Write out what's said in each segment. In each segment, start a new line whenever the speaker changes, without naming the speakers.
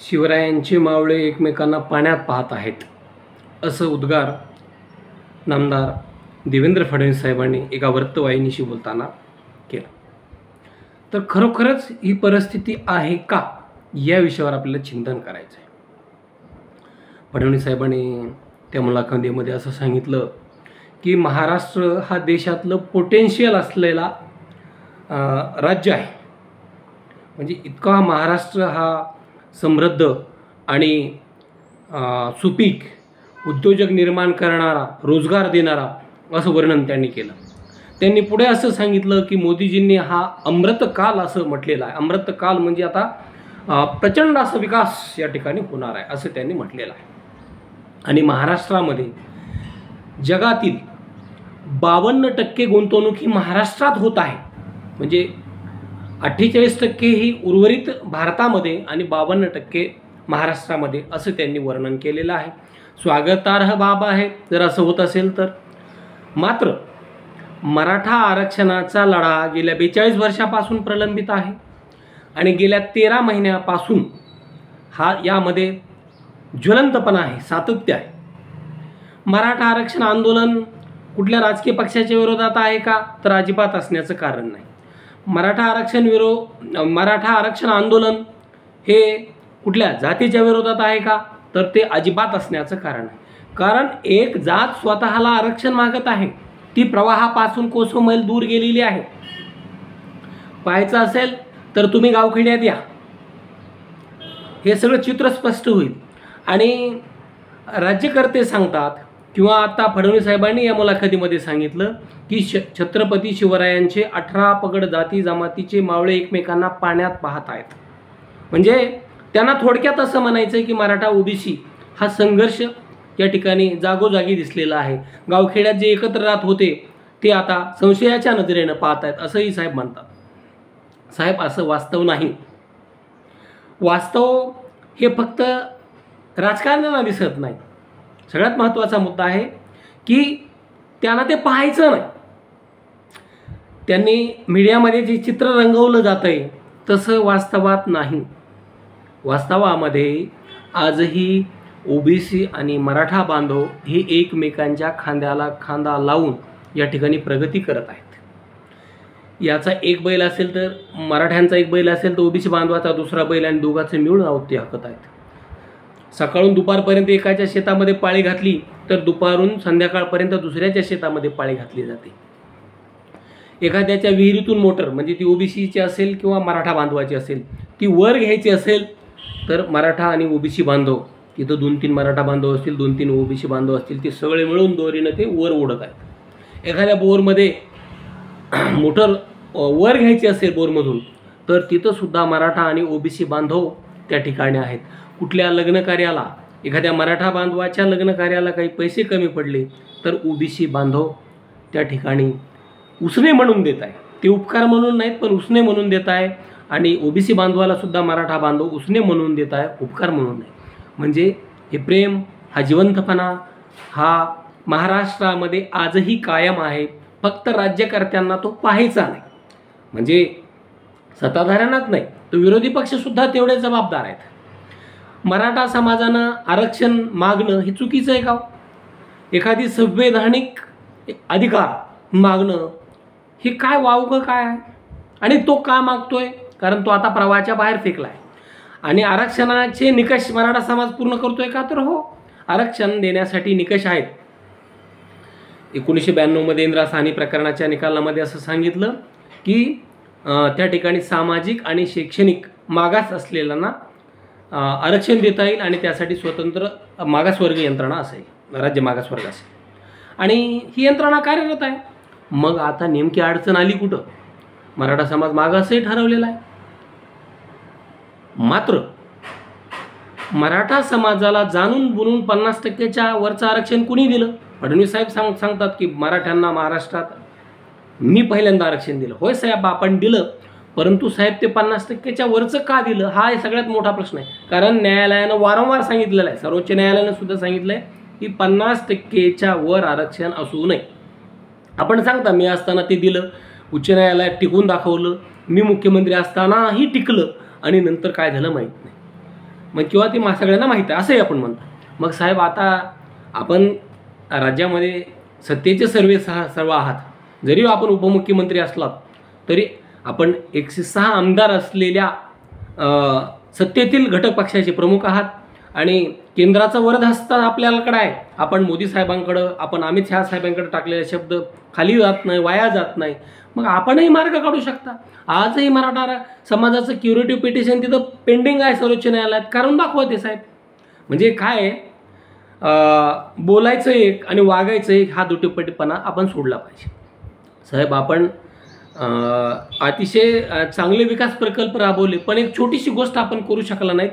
शिवरायांचे मावळे एकमेकांना पाण्यात पाहत आहेत, असं उद्गार नामदार देवेंद्र फडणवीस साहेबांनी एका वृत्तवाहिनीशी बोलताना केला. तर खरोखरच ही परिस्थिती आहे का, या विषयावर आपल्याला चिंतन करायचं आहे. फडणवीस साहेबांनी त्या मुलाखतीमध्ये असं सांगितलं की महाराष्ट्र हा देशातलं पोटेन्शियल असलेला राज्य आहे. म्हणजे इतका महाराष्ट्र हा समृद्ध आणि सुपीक उद्योजक निर्माण करणारा, रोजगार देणारा असं वर्णन त्यांनी केलं. त्यांनी पुढे असं सांगितलं की मोदीजींनी हा अमृतकाल असं म्हटलेला आहे. अमृतकाल म्हणजे आता प्रचंड असा विकास या ठिकाणी होणार आहे असं त्यांनी म्हटलेलं आहे. आणि महाराष्ट्रामध्ये जगातील 52% गुंतवणूक ही महाराष्ट्रात होत आहे. म्हणजे 48% ही उर्वरित भारतामध्ये आणि 52% महाराष्ट्रामध्ये असं त्यांनी वर्णन केलेलं आहे. स्वागतार्ह बाब आहे जर असं होत असेल तर. मात्र मराठा आरक्षणाचा लढा गेल्या 42 वर्षापासून प्रलंबित आहे आणि गेल्या 13 महिन्यापासून हा यामध्ये ज्वलंतपणा आहे, सातत्य आहे. मराठा आरक्षण आंदोलन कुठल्या राजकीय पक्षाच्या विरोधात आहे का, तर अजिबात असण्याचं कारण नाही. मराठा आरक्षण आंदोलन हे कुठल्या जातीच्या विरोधात आहे का, तर ते अजिबात असण्याचं कारण आहे. कारण एक जात स्वतःला आरक्षण मागत आहे, ती प्रवाहापासून कोसो मैल दूर गेलेली आहे. पाहायचं असेल तर तुम्ही गावखेड्यात या, हे सगळं चित्र स्पष्ट होईल. आणि राज्यकर्ते सांगतात किंवा आता फडणवीस साहेबांनी या मुलाखतीमध्ये सांगितलं की छत्रपती शिवरायांचे 18 पगड जाती जमातीचे मावळे एकमेकांना पाण्यात पाहत आहेत. म्हणजे त्यांना थोडक्यात असं म्हणायचं आहे की मराठा ओबीसी हा संघर्ष या ठिकाणी जागोजागी दिसलेला आहे. गावखेड्यात जे एकत्र राहत होते ते आता संशयाच्या नजरेनं पाहत आहेत असंही साहेब म्हणतात. साहेब, असं वास्तव नाही. वास्तव हे फक्त राजकारण्यांना दिसत नाही. सगळ्यात महत्त्वाचा मुद्दा आहे की त्यांना ते पाहायचं नाही. त्यांनी मीडियामध्ये जे चित्र रंगवलं जातं आहे तसं वास्तवात नाही. वास्तवामध्ये आजही ओबीसी आणि मराठा बांधव हे एकमेकांच्या खांद्याला खांदा लावून या ठिकाणी प्रगती करत आहेत. याचा एक बैल असेल तर मराठ्यांचा एक बैल असेल तर ओबीसी बांधवाचा दुसरा बैल आणि दोघांचे मिळून आवती हाकत आहेत. सकाळून दुपारपर्यंत एकाच्या शेतामध्ये पाळी घातली तर दुपारून संध्याकाळपर्यंत दुसऱ्याच्या शेतामध्ये पाळी घातली जाते. एखाद्याच्या विहिरीतून मोटर, म्हणजे ती ओबीसीची असेल किंवा मराठा बांधवाची असेल, ती वर घ्यायची असेल तर मराठा आणि ओबीसी बांधव, तिथं 2-3 मराठा बांधव असतील, 2-3 ओबीसी बांधव असतील, ते सगळे मिळून दोरीनं ते वर ओढत आहेत. एखाद्या बोरमध्ये मोटर वर घ्यायची असेल बोरमधून तर तिथंसुद्धा मराठा आणि ओबीसी बांधव त्या ठिकाणी आहेत. कुठल्या लग्न कार्याला, एखाद्या मराठा बांधवाच्या लग्न कार्याला काही पैसे कमी पडले तर ओबीसी बांधव त्या ठिकाणी उसने म्हणून देत आहे. ते उपकार म्हणून नाहीत पण उसने म्हणून देत आहे. आणि ओबीसी बांधवाला सुद्धा मराठा बांधव उसने म्हणून देत आहे, उपकार म्हणून नाही. म्हणजे हे प्रेम, हा जिवंतपणा हा महाराष्ट्रामध्ये आजही कायम आहे. फक्त राज्यकर्त्यांना तो पाहायचा नाही. म्हणजे सत्ताधाऱ्यांनाच नाही तर विरोधी पक्षसुद्धा तेवढे जबाबदार आहेत. मराठा समाजानं आरक्षण मागणं हे चुकीचं आहे का? एखादी संवैधानिक अधिकार मागणं हे काय वावगं काय आहे? आणि तो का मागतोय? कारण तो आता प्रवाहाच्या बाहेर फेकला आहे. आणि आरक्षणाचे निकष मराठा समाज पूर्ण करतोय का? तर हो, आरक्षण देण्यासाठी निकष आहेत. 1992 मध्ये इंदिरा साहनी प्रकरणाच्या निकालामध्ये असं सांगितलं की त्या ठिकाणी सामाजिक आणि शैक्षणिक मागास असलेल्यांना आरक्षण देता येईल आणि त्यासाठी स्वतंत्र मागासवर्ग यंत्रणा असेल, राज्य मागासवर्ग असेल. आणि ही यंत्रणा कार्यरत आहे. मग आता नेमकी अडचण आली कुठं? मराठा समाज मागासही ठरवलेला आहे. मात्र मराठा समाजाला जाणून बुनून 50%च्या वरचं आरक्षण कुणी दिलं? फडणवीस साहेब सांगतात की मराठ्यांना महाराष्ट्रात मी पहिल्यांदा आरक्षण दिलं. होय साहेब, आपण दिलं, परंतु साहेब ते 50%च्या वरचं का दिलं हा सगळ्यात मोठा प्रश्न आहे. कारण न्यायालयानं वारंवार सांगितलेलं आहे, सर्वोच्च न्यायालयानं सुद्धा सांगितलं आहे की 50%च्या वर आरक्षण असू नये. आपण सांगता मी असताना ते दिलं, उच्च न्यायालयात टिकून दाखवलं, मी मुख्यमंत्री असतानाही टिकलं आणि नंतर काय झालं माहीत नाही. मग किंवा ती सगळ्यांना माहीत आहे असंही आपण म्हणतो. मग साहेब आता आपण राज्यामध्ये सत्तेचे सर्व आहात. जरी आपण उपमुख्यमंत्री असलात तरी आपण 106 आमदार असलेल्या सत्तेतील घटक पक्षाचे प्रमुख आहात आणि केंद्राचा वरदहस्त आपल्याकडे आहे. आपण मोदी साहेबांकडं, आपण अमित शहा साहेबांकडे टाकलेले शब्द खाली जात नाही, वाया जात नाही. मग आपणही मार्ग काढू शकता. आजही मराठा समाजाचं क्युरेटिव्ह पिटिशन तिथं पेंडिंग आहे सर्वोच्च न्यायालयात. कारण दाखवा ते साहेब. म्हणजे काय बोलायचं एक आणि वागायचं एक, हा दुटप्पटीपणा आपण सोडला पाहिजे. साहेब आपण अतिशय चांगले विकास प्रकल्प राबवले, पण एक छोटीशी गोष्ट आपण करू शकला नाहीत.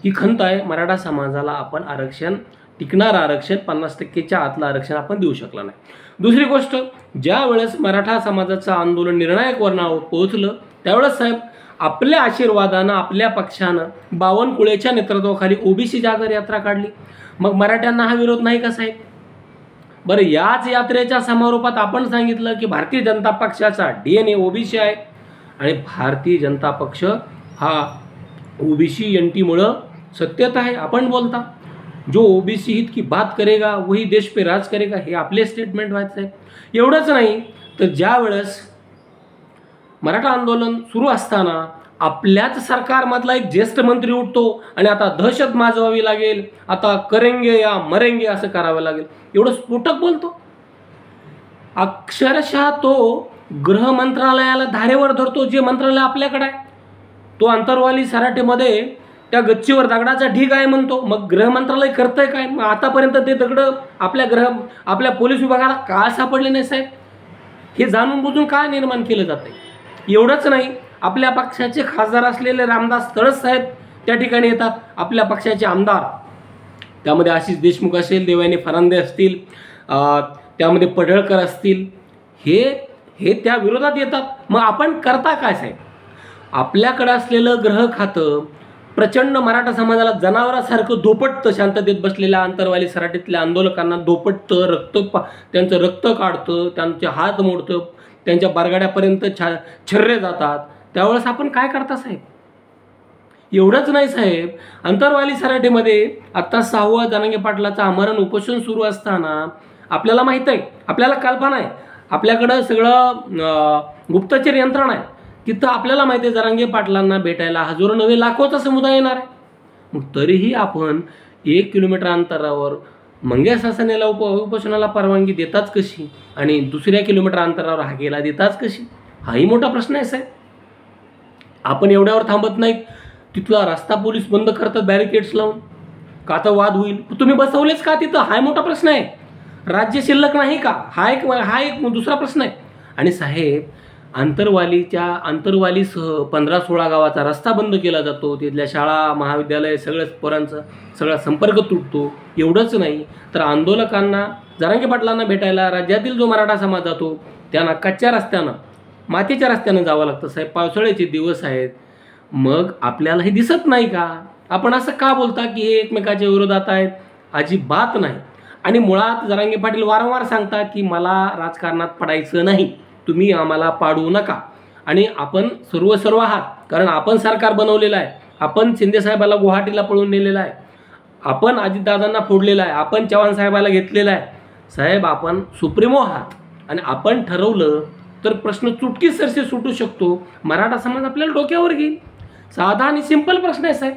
ही खंत आहे. मराठा समाजाला आपण आरक्षण, टिकणारं आरक्षण, 50%च्या आतलं आरक्षण आपण देऊ शकला नाही. दुसरी गोष्ट, ज्या वेळेस मराठा समाजाचं आंदोलन निर्णायक वर्णावर पोहोचलं त्यावेळेस साहेब आपल्या आशीर्वादानं, आपल्या पक्षानं बावनकुळेच्या नेतृत्वाखाली ओबीसी जागर यात्रा काढली. मग मराठ्यांना हा विरोध नाही का साहेब? बरं, याच यात्रेच्या समारोपात आपण सांगितलं की भारतीय जनता पक्षाचा DNA ओबीसी आहे आणि भारतीय जनता पक्ष हा ओबीसी एनटीमुळं सत्तेत आहे. आपण बोलता जो ओबीसी हित की बात करेगा वही देश पे राज करेगा, हे आपले स्टेटमेंट व्हायचं आहे. एवढंच नाही तर ज्या वेळेस मराठा आंदोलन सुरू असताना आपल्याच सरकारमधला एक ज्येष्ठ मंत्री उठतो आणि आता दहशत माजवावी लागेल, आता करेंगे या मरेंगे असं करावं लागेल, एवढं स्फोटक बोलतो. अक्षरशः तो गृह मंत्रालयाला धारेवर धरतो, जे मंत्रालय आपल्याकडे आहे. तो अंतरवाली सराटीमध्ये त्या गच्चीवर दगडाचा ढीग आहे म्हणतो. मग गृह मंत्रालय करतंय काय? मग आतापर्यंत ते दगडं आपल्या पोलीस विभागाला का सापडले नाही साहेब? हे जाणून बुजून काय निर्माण केलं जातंय? एवढंच नाही, आपल्या पक्षाचे खासदार असलेले रामदास तळस साहेब त्या ठिकाणी येतात. आपल्या पक्षाचे आमदार, त्यामध्ये आशिष देशमुख असेल, देवयानी फरांदे असतील, त्यामध्ये पडळकर असतील, हे त्या विरोधात येतात. मग आपण करता काय साहेब? आपल्याकडं असलेलं ग्रह खातं प्रचंड मराठा समाजाला जनावरासारखं धोपटतं. शांततेत बसलेल्या अंतरवाली सराटीतल्या आंदोलकांना धोपटतं, त्यांचं रक्त काढतं, त्यांचे हात मोडतं, त्यांच्या बरगाड्यापर्यंत छर्रे जातात. त्यावेळेस आपण काय करता साहेब? एवढंच नाही साहेब, अंतरवाली सराटीमध्ये आत्ता 6वं जरांगे पाटलाचं आमरण उपोषण सुरू असताना आपल्याला माहीत आहे, आपल्याला कल्पना आहे, आपल्याकडं सगळं गुप्तचर यंत्रणा आहे. तिथं आपल्याला माहिती आहे जरांगे पाटलांना भेटायला हजारो नवे लाखोचा समुदाय येणार आहे. मग तरीही आपण 1 किलोमीटर अंतरावर मंगे शासनाला उपोषणाला परवानगी देताच कशी आणि दुसऱ्या किलोमीटर अंतरावर हाकेला देताच कशी? हाही मोठा प्रश्न आहे साहेब. आपण एवढ्यावर थांबत नाहीत, तिथला रस्ता पोलीस बंद करतात बॅरिकेड्स लावून. का तर वाद होईल. तुम्ही बसवलेच का तिथं? हाय मोठा प्रश्न आहे. राज्य शिल्लक नाही का? हा एक दुसरा प्रश्न आहे. आणि साहेब अंतरवालीसह 15-16 गावाचा रस्ता बंद केला जातो. तिथल्या शाळा, महाविद्यालय, सगळा संपर्क तुटतो. एवढंच नाही तर आंदोलकांना, जरांगे पाटलांना भेटायला राज्यातील जो मराठा समाज जातो त्यांना कच्च्या रस्त्यानं, मातीच्या रस्त्यानं जावं लागतं साहेब. पावसाळ्याचे दिवस आहेत. मग आपल्याला हे दिसत नाही का? आपण असं का बोलता की हे एकमेकाच्या विरोधात आहेत? अजिबात नाही. आणि मुळात जरांगे पाटील वारंवार सांगतात की मला राजकारणात पडायचं नाही, तुम्ही आम्हाला पाडू नका. आणि आपण सर्व आहात, कारण आपण सरकार बनवलेलं आहे. आपण शिंदेसाहेबाला गुवाहाटीला पळून नेलेलं आहे, आपण अजितदादांना फोडलेलं आहे, आपण चव्हाण साहेबाला घेतलेलं आहे. साहेब आपण सुप्रीमो आहात आणि आपण ठरवलं तर प्रश्न चुटकीसरशी सुटू शकतो. मराठा समाज आपल्याला डोक्यावर घेईल. साधा आणि सिंपल प्रश्न आहे साहेब.